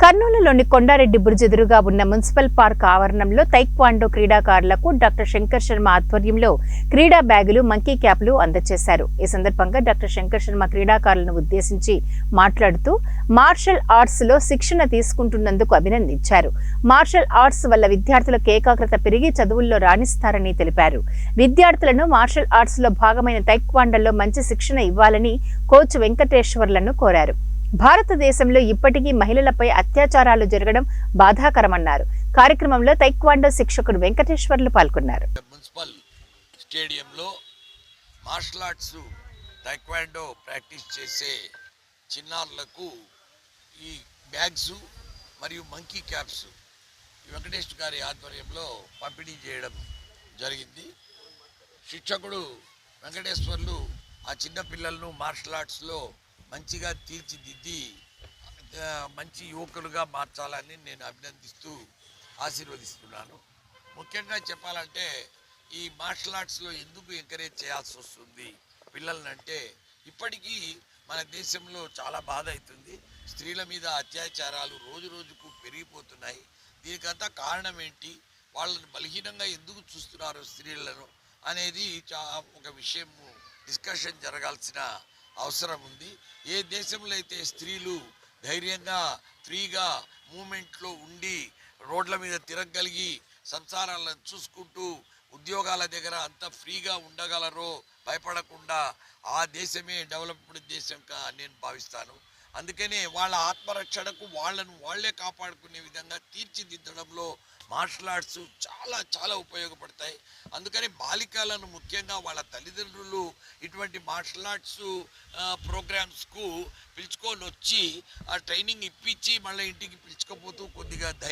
కర్నూలులోని Kondareddy bridge ఎదురుగా ఉన్న municipal park ఆవరణంలో తైక్వాండో క్రీడాకారులకు డాక్టర్ శంకర్ శర్మ ఆధ్వర్యంలో క్రీడా బ్యాగులు, మంకీ క్యాప్లు అందజేశారు. ఈ సందర్భంగా డాక్టర్ శంకర్ శర్మ క్రీడాకారులను ఉద్దేశించి మాట్లాడుతూ మార్షల్ ఆర్ట్స్ లో శిక్షణ తీసుకుంటున్నందుకు అభినందించారు. మార్షల్ ఆర్ట్స్ వల్ల విద్యార్థులకు ఏకాగ్రత పెరిగి చదువుల్లో రాణిస్తారని తెలిపారు. విద్యార్థులను మార్షల్ ఆర్ట్స్ లో భాగమైన తైక్వాండోలో మంచి శిక్షణ ఇవ్వాలని కోచ్ వెంకటేశ్వర్లను కోరారు. భారతదేశంలో ఇప్పటికీ మహిళలపై అత్యాచారాలు జరగడం బాధాకరమన్నారు. కార్యక్రమంలో తైక్వాండో శిక్షకుడు వెంకటేశ్వర్లు పాల్గొన్నారు. మున్సిపల్ స్టేడియంలో మార్షల్ ఆర్ట్స్ తైక్వాండో ప్రాక్టీస్ చేసే చిన్నారులకు ఈ బ్యాగ్స్ మరియు మంకీ క్యాప్స్ వెంకటేశ్వర గారి ఆధ్వర్యంలో పంపిణీ చేయడం జరిగింది. శిక్షకుడు వెంకటేశ్వర్లు ఆ చిన్న పిల్లలను మార్షల్ ఆర్ట్స్లో మంచిగా తీర్చిదిద్ది మంచి యువకులుగా మార్చాలని నేను అభినందిస్తూ ఆశీర్వదిస్తున్నాను. ముఖ్యంగా చెప్పాలంటే ఈ మార్షల్ ఆర్ట్స్లో ఎందుకు ఎంకరేజ్ చేయాల్సి వస్తుంది పిల్లలనంటే, ఇప్పటికీ మన దేశంలో చాలా బాధ అవుతుంది. స్త్రీల మీద అత్యాచారాలు రోజు రోజుకు పెరిగిపోతున్నాయి. దీనికంతా కారణం ఏంటి, వాళ్ళని బలహీనంగా ఎందుకు చూస్తున్నారు స్త్రీలను అనేది ఒక విషయం డిస్కషన్ జరగాల్సిన అవసరం ఉంది. ఏ దేశంలో అయితే స్త్రీలు ధైర్యంగా ఫ్రీగా మూమెంట్లో ఉండి రోడ్ల మీద తిరగగలిగి సంసారాలను చూసుకుంటూ ఉద్యోగాల దగ్గర అంత ఫ్రీగా ఉండగలరో భయపడకుండా, ఆ దేశమే డెవలప్డ్ దేశంగా నేను భావిస్తాను. అందుకనే వాళ్ళ ఆత్మరక్షణకు వాళ్ళే కాపాడుకునే విధంగా తీర్చిదిద్దడంలో మార్షల్ ఆర్ట్స్ చాలా చాలా ఉపయోగపడతాయి. అందుకని బాలికలను ముఖ్యంగా వాళ్ళ తల్లిదండ్రులు ఇటువంటి మార్షల్ ఆర్ట్స్ ప్రోగ్రామ్స్కు పిలుచుకొని వచ్చి ఆ ట్రైనింగ్ ఇప్పించి మళ్ళీ ఇంటికి పిలుచుకపోతూ కొద్దిగా